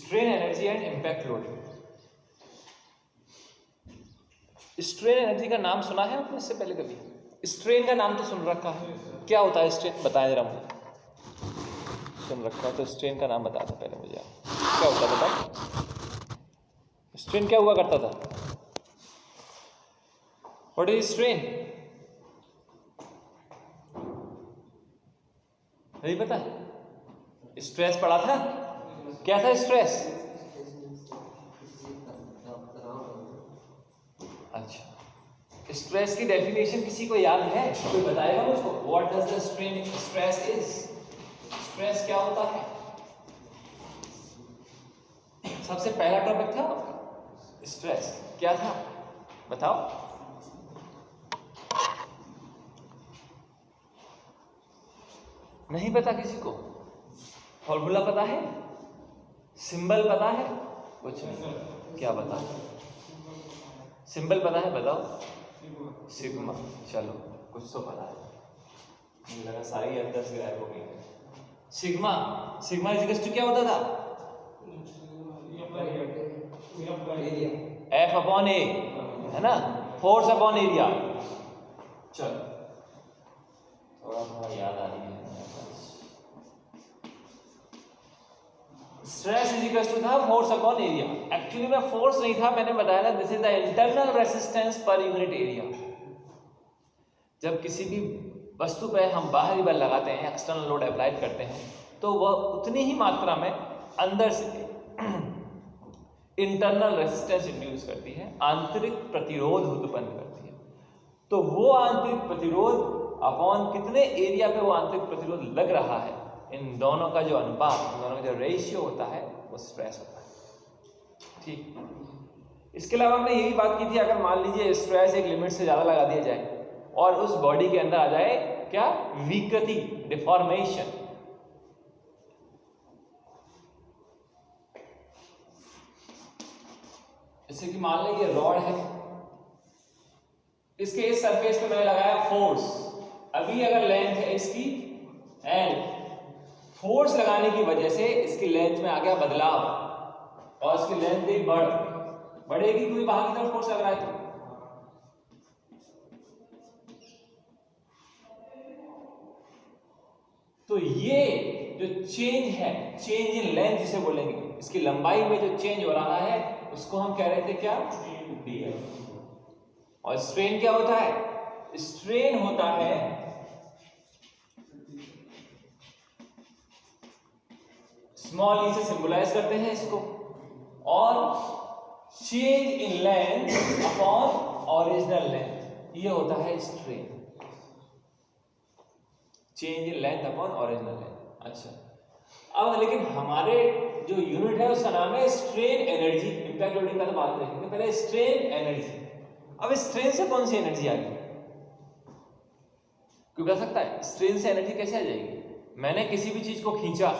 Strain energy and impact load. Strain energy का नाम सुना है आपने इससे पहले कभी? स्ट्रेन का नाम तो सुन रखा है, क्या होता है स्ट्रेन बताएं जरा मुझे। सुन रखा तो स्ट्रेन का नाम बता दो पहले मुझे, क्या होता है बताओ। स्ट्रेन क्या हुआ करता था? What is strain? नहीं पता? स्ट्रेस पढ़ा था? क्या था स्ट्रेस? अच्छा, स्ट्रेस की डेफिनेशन किसी को याद है? कोई बताएगा मुझको? What does the stress is? Stress क्या होता है? सबसे पहला टॉपिक था आपका स्ट्रेस, क्या था बताओ। नहीं पता किसी को? फॉर्मूला पता है? सिंबल पता है? कुछ नहीं, क्या पता? सिंबल पता है बताओ। सिग्मा, चलो कुछ तो पता है, मुझे लगा सारी अंदर से गायब हो गई। सिग्मा, सिग्मा इज टू क्या होता था? एफ अपॉन ए, है ना, फोर्स अपॉन एरिया। चलो थोड़ा थोड़ा याद आ रही है। स्ट्रेस इज इक्वल टू था फोर्स अपॉन एरिया। एक्चुअली में फोर्स नहीं था, मैंने बताया था this is the internal resistance per unit area. जब किसी भी वस्तु पे हम बाहरी बल लगाते हैं, एक्सटर्नल लोड अप्लाई करते हैं, तो वह उतनी ही मात्रा में अंदर से इंटरनल रेजिस्टेंस इंड्यूस करती है, आंतरिक प्रतिरोध उत्पन्न करती है। तो वो आंतरिक प्रतिरोध अपॉन कितने एरिया पे वो आंतरिक प्रतिरोध लग रहा है, इन दोनों का जो अनुपात, इन दोनों का जो रेशियो होता है, वो स्ट्रेस होता है। ठीक, इसके अलावा हमने यही बात की थी, अगर मान लीजिए स्ट्रेस एक लिमिट से ज़्यादा लगा दिया जाए और उस बॉडी के अंदर आ जाए क्या? विकृति, डिफॉर्मेशन। जैसे कि मान लीजिए रॉड है, इसके इस सरफेस पे मैंने लगाया फोर्स, अभी अगर लेंथ है इसकी L, फोर्स लगाने की वजह से इसकी लेंथ में आ गया बदलाव और इसकी लेंथ भी बढ़ेगी क्योंकि बाहर की तरफ फोर्स लग रहा है। तो ये जो चेंज है, चेंज इन लेंथ जिसे बोलेंगे, इसकी लंबाई में जो चेंज हो रहा है उसको हम कह रहे थे क्या? dF। और स्ट्रेन क्या होता है? स्ट्रेन होता है स्मॉल ई से सिंबलाइज करते हैं इसको, और change in length upon original length, ये होता है strain. Change in length upon original length. अच्छा, अब लेकिन हमारे जो यूनिट है उसका नाम है स्ट्रेन एनर्जी। इंपैक्ट लोडिंग का तो बात देखेंगे, पहले स्ट्रेन एनर्जी। अब स्ट्रेन से कौन सी एनर्जी आ गई? कोई बता सकता है स्ट्रेन से एनर्जी कैसे आ जाएगी? मैंने किसी भी चीज को खींचा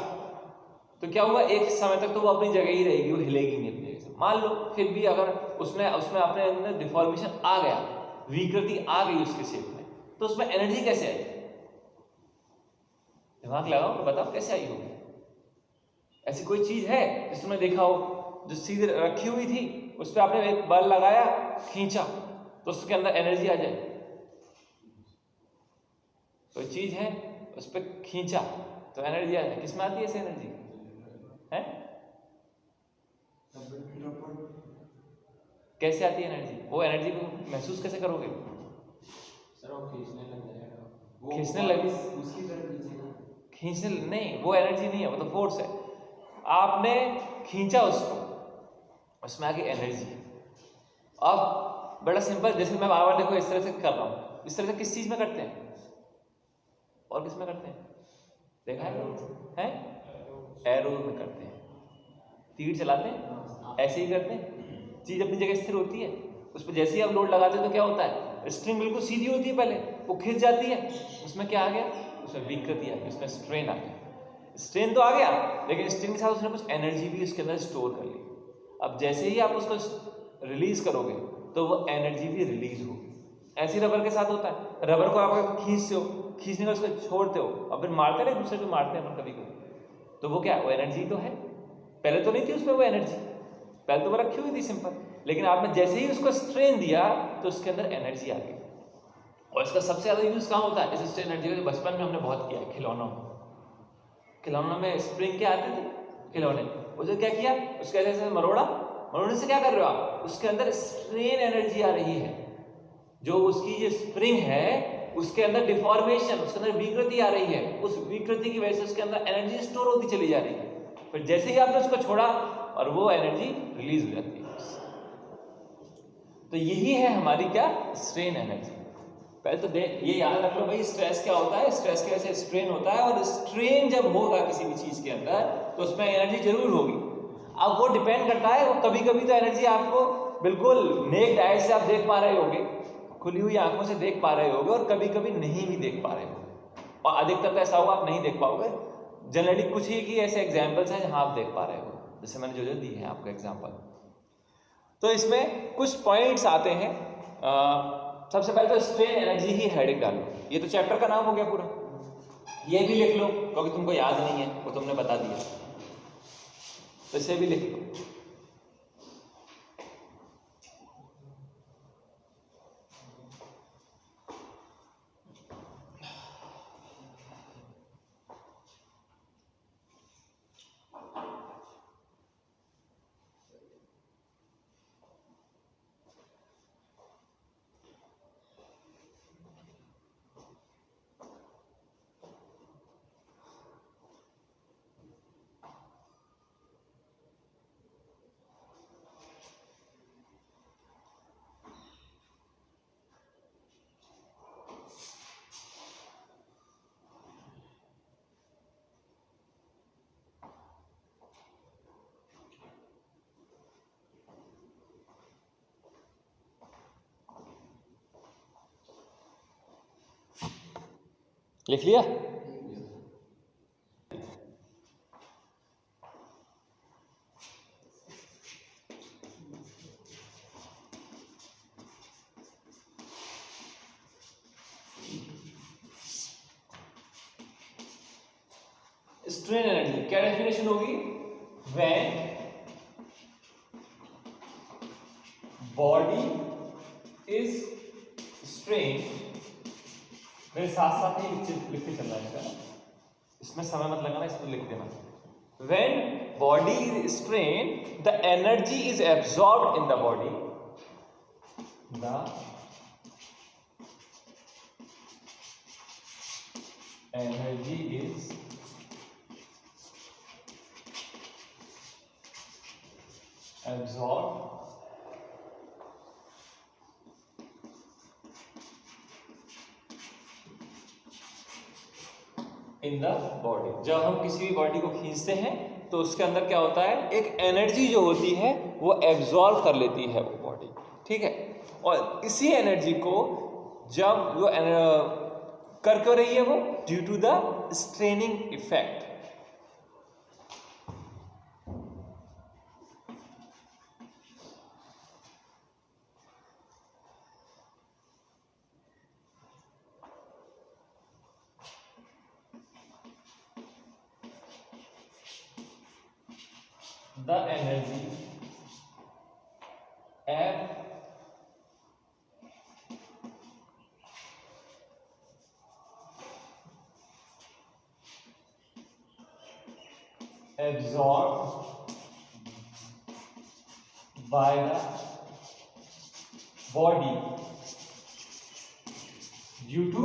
तो क्या हुआ, एक समय तक तो वो अपनी जगह ही रहेगी, वो हिलेगी नहीं अपनी जगह से। मान लो फिर भी अगर उसमें अपने अंदर डिफॉर्मेशन आ गया, विकृति आ गई उसके शेप में, तो उसमें एनर्जी कैसे आई? दिमाग लगाओ तो बताओ कैसे आई होगी। ऐसी कोई चीज है जिसमें देखा हो जो सीधे रखी हुई थी, उस पर आपने एक बल लगाया, खींचा, तो उसके अंदर एनर्जी आ जाए? कोई चीज है उस पर खींचा तो एनर्जी आ जाए, किसमें आती है ऐसी एनर्जी? है कैसे आती है एनर्जी? वो एनर्जी को महसूस कैसे करोगे? सर वो खींचने लग जाएगा, खींचने लगे, उसकी तरफ खींचने नहीं, वो एनर्जी नहीं है, वो तो फोर्स है। आपने खींचा उसको, उसमें आ गई एनर्जी। अब बड़ा सिंपल, जैसे मैं बार बार देखो इस तरह से कर रहा हूं, इस तरह से किस चीज में करते हैं और किस में करते हैं? देखा है? एरो में करते हैं, तीर चलाते हैं, ऐसे ही करते हैं। चीज अपनी जगह स्थिर होती है, उस पर जैसे ही आप लोड लगाते हैं तो क्या होता है? स्ट्रिंग बिल्कुल सीधी होती है, पहले वो खिंच जाती है, उसमें क्या आ गया? उसमें विकृति आ गई, उसमें स्ट्रेन आ गया। स्ट्रेन तो आ गया, लेकिन स्ट्रेन के साथ उसने कुछ एनर्जी भी उसके अंदर स्टोर कर ली। अब जैसे ही आप उसको रिलीज करोगे तो वो एनर्जी भी रिलीज होगी। ऐसे रबर के साथ होता है, रबर को आप खींचते हो, खींचने के उसको छोड़ते हो और फिर मारते रहे, दूसरे को मारते हैं अपन कभी कभी, तो वो क्या है? वो एनर्जी तो है, पहले तो नहीं थी उसमें वो एनर्जी, पहले तो वो रखी हुई थी सिंपल, लेकिन आपने जैसे ही उसको स्ट्रेन दिया तो उसके अंदर एनर्जी आ गई। और इसका सबसे ज़्यादा यूज कहाँ होता है? इस स्ट्रेन एनर्जी का बचपन में हमने बहुत किया है, खिलौनों में स्प्रिंग के आते थे खिलौने, उसे क्या किया, उसके ऐसे मरोड़ने से क्या कर रहे हो आप, उसके अंदर स्ट्रेन एनर्जी आ रही है, जो उसकी जो स्प्रिंग है उसके अंदर डिफॉर्मेशन, उसके अंदर विकृति आ रही है, उस विकृति की वजह से उसके अंदर एनर्जी स्टोर होती चली जा रही है। फिर जैसे ही आपने उसको छोड़ा और वो एनर्जी रिलीज हो जाती है। तो यही है हमारी क्या, स्ट्रेन एनर्जी। पहले तो ये याद रख लो भाई, स्ट्रेस क्या होता है, स्ट्रेस की वजह से स्ट्रेन होता है, और स्ट्रेन जब होगा किसी भी चीज के अंदर तो उसमें एनर्जी जरूर होगी। अब वो डिपेंड करता है, वो कभी कभी तो एनर्जी आपको बिल्कुल नेक्ड आई से आप देख पा रहे होगे, खुली हुई आंखों से देख पा रहे होगे, और कभी कभी नहीं भी देख पा रहे होगे, और अधिकतर तो ऐसा होगा आप नहीं देख पाओगे। जनरली कुछ ही की ऐसे एग्जाम्पल्स हैं जहां आप देख पा रहे हो, जैसे मैंने जो दी है आपको एग्जाम्पल। तो इसमें कुछ पॉइंट्स आते हैं। सबसे पहले तो स्ट्रेन एनर्जी ही हेडिंग डालो, ये तो चैप्टर का नाम हो गया पूरा, ये भी लिख लो क्योंकि तुमको याद नहीं है, वो तुमने बता दिया, तो इसे भी लिख लो। लिख लिया? स्ट्रेन एनर्जी क्या डेफिनेशन होगी? व्हेन बॉडी इज स्ट्रेन, मेरे साथ साथ ही लिखते चलना है इसका, इसमें समय मत लगाना, इसमें लिख देना। When body is strain the energy is absorbed in the body, the energy is absorbed in the body। जब हम किसी भी बॉडी को खींचते हैं तो उसके अंदर क्या होता है, एक एनर्जी जो होती है वो एब्जॉर्ब कर लेती है वो बॉडी, ठीक है। और इसी एनर्जी को जब वो कर क्यों रही है वो, due to the straining effect. The energy absorbed by the body due to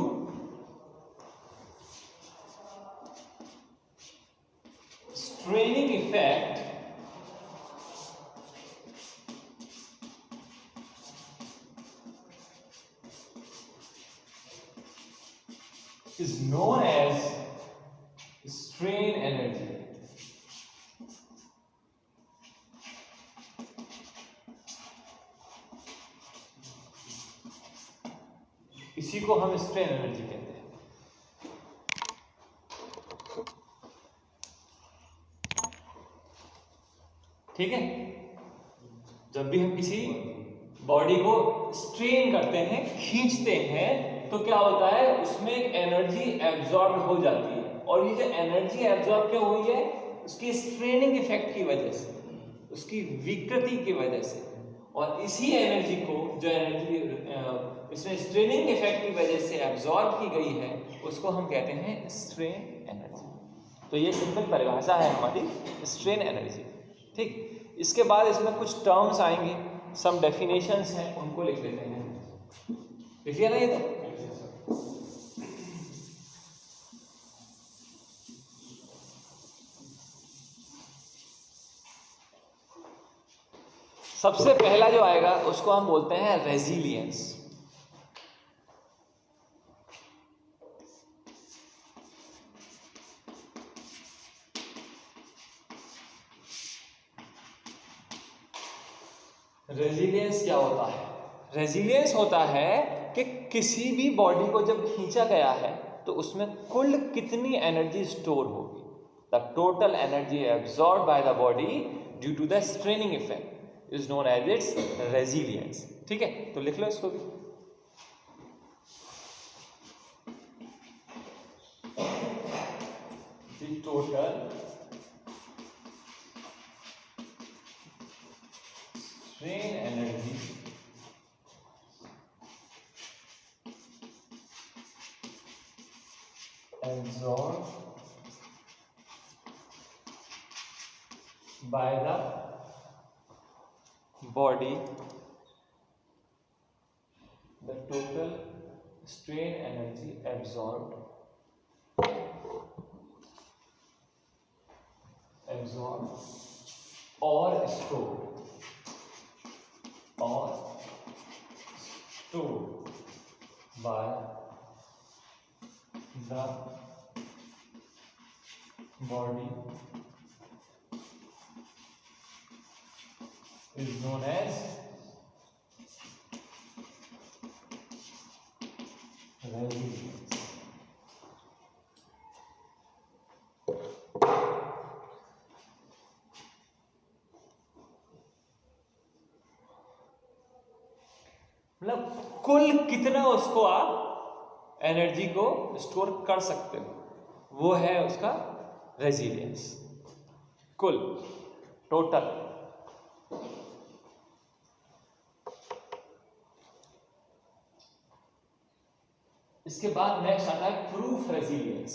straining effect is known as strain energy। इसी को हम स्ट्रेन एनर्जी कहते हैं। ठीक है, जब भी हम किसी बॉडी को स्ट्रेन करते हैं, खींचते हैं, तो क्या होता है, उसमें एक एनर्जी एब्जॉर्ब हो जाती है। और ये जो एनर्जी एब्जॉर्ब क्यों हुई है, उसकी स्ट्रेनिंग इफेक्ट की वजह से, उसकी विकृति की वजह से, और इसी एनर्जी को जो एनर्जी इसमें स्ट्रेनिंग इफेक्ट की वजह से एब्जॉर्ब की गई है उसको हम कहते हैं स्ट्रेन एनर्जी। तो ये सिंपल परिभाषा है हमारी स्ट्रेन एनर्जी। ठीक, इसके बाद इसमें कुछ टर्म्स आएंगे, सम डेफिनेशंस हैं, उनको लिख लेते हैं। लिख लिया ना ये तो? सबसे पहला जो आएगा उसको हम बोलते हैं रेजिलियंस। रेजिलियंस क्या होता है? रेजिलियंस होता है कि किसी भी बॉडी को जब खींचा गया है तो उसमें कुल कितनी एनर्जी स्टोर होगी, the total energy absorb by the body due to the straining effect is known as its resilience. ठीक है, तो लिख लो इसको भी। The total strain energy absorbed by the body, the total strain energy absorbed or stored by the body is known as resilience. मतलब कुल कितना उसको आप एनर्जी को स्टोर कर सकते हो, वो है उसका रेजिलियंस। कुल, टोटल। इसके बाद नेक्स्ट आता है प्रूफ रेजिलियंस।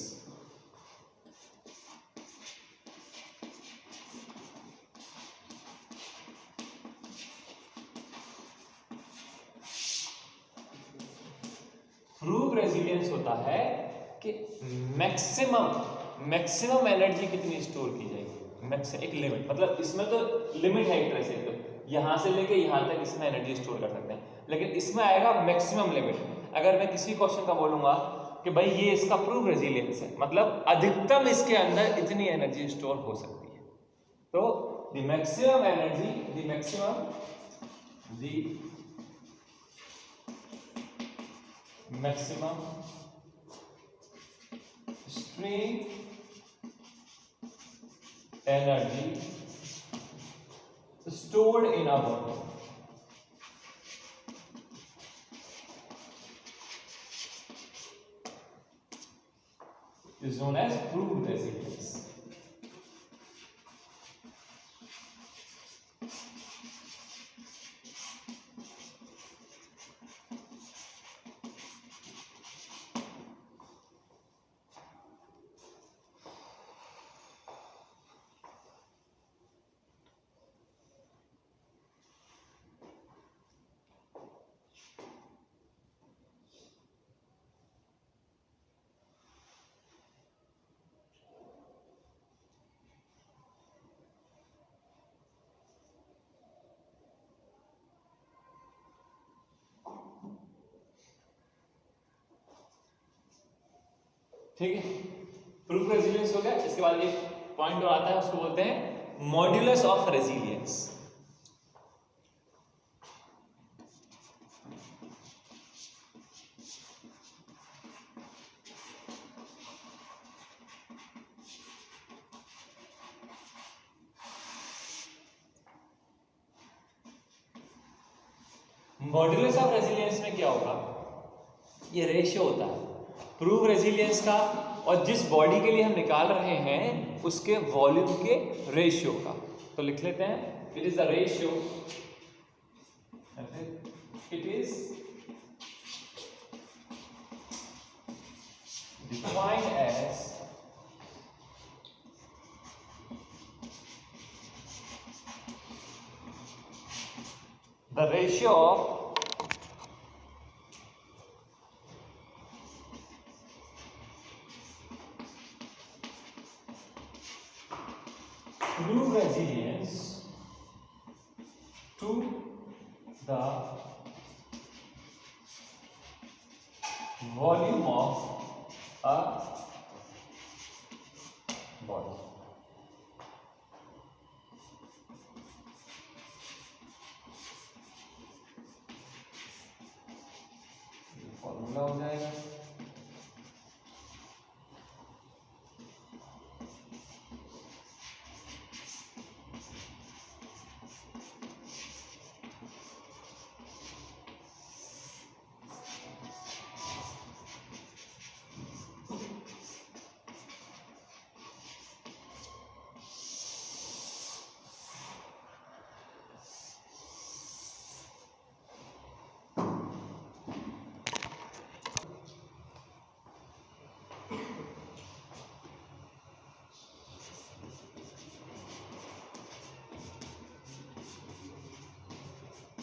प्रूफ रेजिलियंस होता है कि मैक्सिमम एनर्जी कितनी स्टोर की जाएगी, एक लिमिट, मतलब इसमें तो लिमिट है एक तरह से, तो यहां से लेके यहां तक इसमें एनर्जी स्टोर कर सकते हैं, लेकिन इसमें आएगा मैक्सिमम लिमिट। अगर मैं किसी क्वेश्चन का बोलूंगा कि भाई ये इसका प्रूफ रेजिलियंस है, मतलब अधिकतम इसके अंदर इतनी एनर्जी स्टोर हो सकती है, तो the maximum energy, the maximum strain energy stored in a body is known as proved resilience. ठीक है, प्रूफ रेजिलियंस हो गया। इसके बाद एक पॉइंट और आता है, उसको बोलते हैं modulus of resilience. Modulus of resilience में क्या होगा, ये रेशियो होता है प्रूफ रेजिलियंस का और जिस बॉडी के लिए हम निकाल रहे हैं उसके वॉल्यूम के रेशियो का। तो लिख लेते हैं, it is the ratio, it is defined as the ratio of true resilience to the volume of a body। Formula हो जाएगा।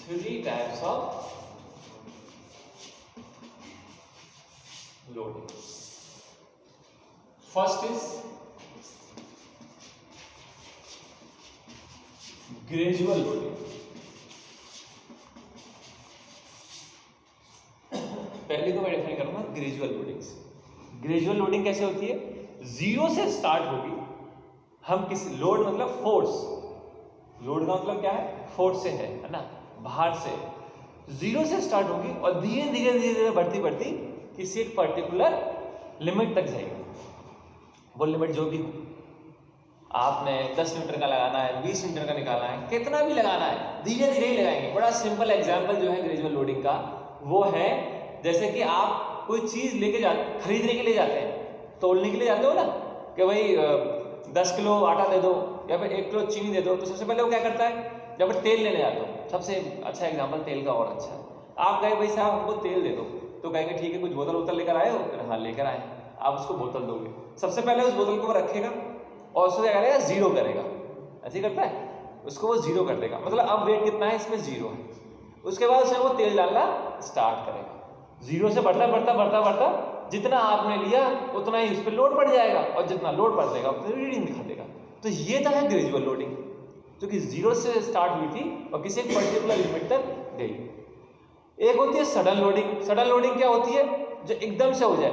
Three types of loading. First is gradual loading। पहले को मैं डिफाइन करूंगा ग्रेजुअल लोडिंग से। Gradual loading कैसे होती है? जीरो से स्टार्ट होगी। हम किस लोड मतलब फोर्स, लोड का मतलब क्या है? फोर्स से है ना, बाहर से। जीरो से स्टार्ट होगी और धीरे धीरे धीरे धीरे बढ़ती बढ़ती किसी एक पर्टिकुलर लिमिट तक जाएगी। वो लिमिट जो भी हो, आपने 10 मीटर का लगाना है, 20 मीटर का निकालना है, कितना भी लगाना है, धीरे धीरे ही लगाएंगे। बड़ा सिंपल एग्जांपल जो है ग्रेजुअल लोडिंग का वो है, जैसे कि आप कोई चीज लेके खरीदने के लिए जाते हैं, तोलने के लिए जाते हो ना, कि भाई 10 किलो आटा दे दो या फिर 1 किलो चीनी दे दो। तो सबसे पहले वो क्या करता है, जब तेल लेने जाते हो, सबसे अच्छा एग्जांपल तेल का और अच्छा है। आप कहे भाई साहब हमको तेल दे दो, तो कहेंगे ठीक है, कुछ बोतल वोतल लेकर आए हो? हाँ लेकर आए। आप उसको बोतल दोगे, सबसे पहले उस बोतल को वो रखेगा और उसको क्या करेगा, जीरो करेगा। ऐसे ही करता है, उसको वो जीरो कर देगा, मतलब अब वेट कितना है इसमें, जीरो है। उसके बाद उसमें वो तेल डालना स्टार्ट करेगा, जीरो से बढ़ता बढ़ता बढ़ता बढ़ता जितना आपने लिया उतना ही उस पर लोड बढ़ जाएगा, और जितना लोड बढ़ जाएगा उतनी रीडिंग दिखा देगा। तो ये था है ग्रेजुअल लोडिंग, जो कि जीरो से स्टार्ट हुई थी और किसी एक पर्टिकुलर लिमिट तक गई। एक होती है सडन लोडिंग। सडन लोडिंग क्या होती है? जो एकदम से हो जाए,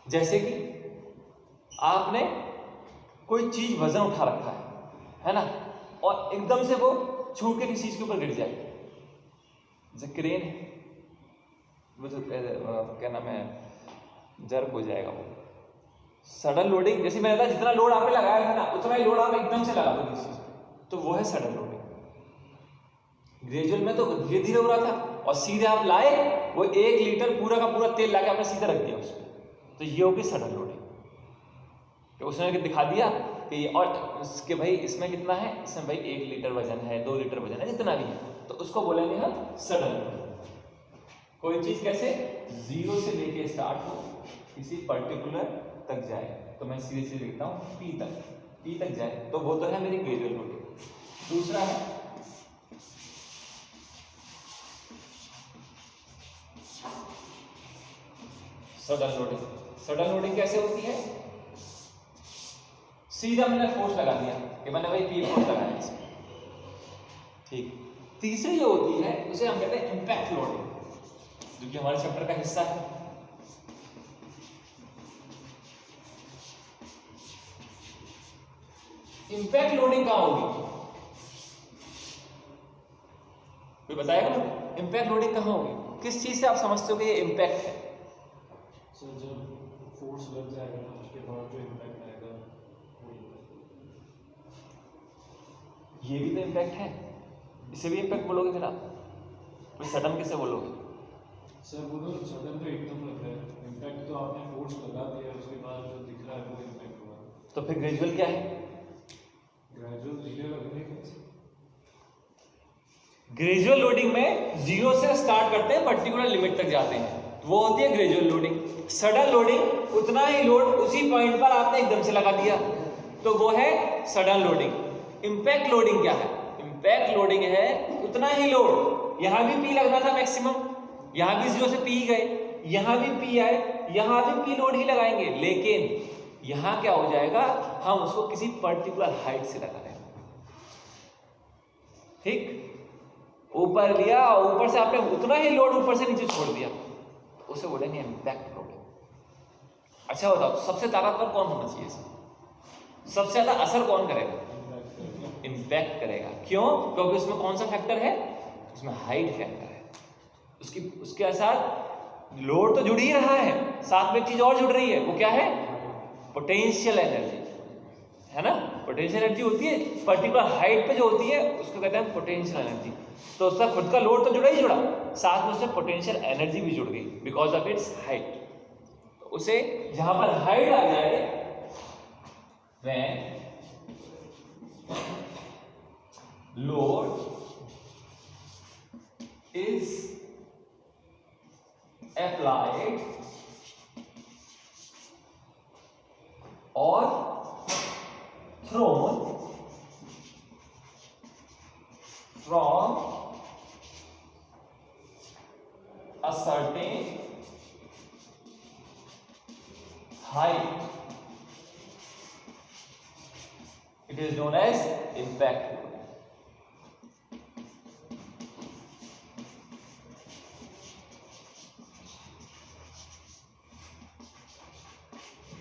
जैसे कि आपने कोई चीज वजन उठा रखा है ना, और एकदम से वो छूट के किसी चीज के ऊपर गिर जाए, जैसे क्रेन है, वो जो क्या नाम है, जर्क हो जाएगा वो। सडन लोडिंग, जैसे मैंने कहा जितना लोड आपने लगाया था ना उतना ही लोड आप एकदम से लगा दो किसी चीज पे, तो वो है सडन लोडिंग। ग्रेजुअल में तो धीरे धीरे हो रहा था और सीधे आप लाए, वो 1 लीटर पूरा का पूरा तेल लाके आपने सीधा रख दिया उसमें, तो ये होगी सडन लोडिंग। तो उसने दिखा दिया कि और उसके भाई इसमें कितना है, इसमें भाई 1 लीटर वजन है, 2 लीटर वजन है, जितना भी है, तो उसको बोलेंगे हम सडन लोडिंग। कोई चीज कैसे जीरो से लेके स्टार्ट हो, किसी पर्टिकुलर तक जाए, तो मैं सीधे सीधे लिखता हूँ पी तक जाए, तो वो तो है मेरी ग्रेजुअल लोडिंग। दूसरा है सडन लोडिंग। सडन लोडिंग कैसे होती है? सीधा मैंने फोर्स लगा दिया कि मैंने भाई पी फोर्स लगाया इसमें, ठीक। तीसरी जो होती है उसे हम कहते हैं इंपैक्ट लोडिंग, जो कि हमारे चैप्टर का हिस्सा है। इंपैक्ट लोडिंग कहां होगी? कोई बताएगा मुझे, इंपैक्ट लोडिंग कहां होगी? किस चीज से आप समझते हो कि ये इंपैक्ट है? सर जब फोर्स लग जाएगा ना उसके बाद जो इम्पैक्ट आएगा ये भी तो इंपैक्ट है, इसे भी इंपैक्ट बोलोगे फिर आप? फिर सडन किसे बोलोगे? सर वो तो सडन तो एकदम लग रहा है, इम्पैक्ट तो आपने फोर्स लगा दिया, उसके बाद जो दिख रहा है वो इम्पैक्ट हुआ। तो फिर ग्रेजुअल क्या है? ग्रेजुअल धीरे लगने के ग्रेजुअल लोडिंग में जीरो से स्टार्ट करते हैं, पर्टिकुलर लिमिट तक जाते हैं, वो होती है ग्रेजुअल लोडिंग। सडन लोडिंग, उतना ही लोड उसी पॉइंट पर आपने एकदम से लगा दिया, तो वो है सडन लोडिंग। इम्पैक्ट लोडिंग क्या है? इम्पैक्ट लोडिंग है उतना ही लोड, यहां भी पी लगना था मैक्सिमम, यहां भी जीरो से पी गए, यहां भी पी आए, यहां भी पी लोड ही लगाएंगे, लेकिन यहां क्या हो जाएगा, हम उसको किसी पर्टिकुलर हाइट से लगा रहे हैं। ठीक, ऊपर लिया, ऊपर से आपने उतना ही लोड ऊपर से नीचे छोड़ दिया, तो उसे बोलेंगे इम्पैक्ट लोडिंग। अच्छा बताओ, सबसे ताकतवर कौन होना चाहिए? सबसे ज्यादा असर कौन करेगा? इम्पैक्ट करेगा। क्यों? क्योंकि उसमें कौन सा फैक्टर है? उसमें हाइट फैक्टर है। उसके साथ लोड तो जुड़ ही रहा है, साथ में एक चीज और जुड़ रही है, वो क्या है? पोटेंशियल एनर्जी, है ना? पोटेंशियल एनर्जी होती है पर्टिकुलर हाइट पे जो होती है, उसको कहते हैं पोटेंशियल एनर्जी। तो उसका खुद का लोड तो जुड़ा ही जुड़ा, साथ में उससे पोटेंशियल एनर्जी भी जुड़ गई बिकॉज ऑफ इट्स हाइट। तो उसे जहां पर हाइट आ जाए, when load is applied or thrown from a certain height, it is known as impact load.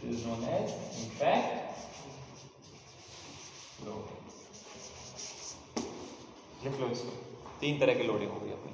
It is known as impact load. लिख लो इसको, 3 तरह की लोडिंग होगी अपनी।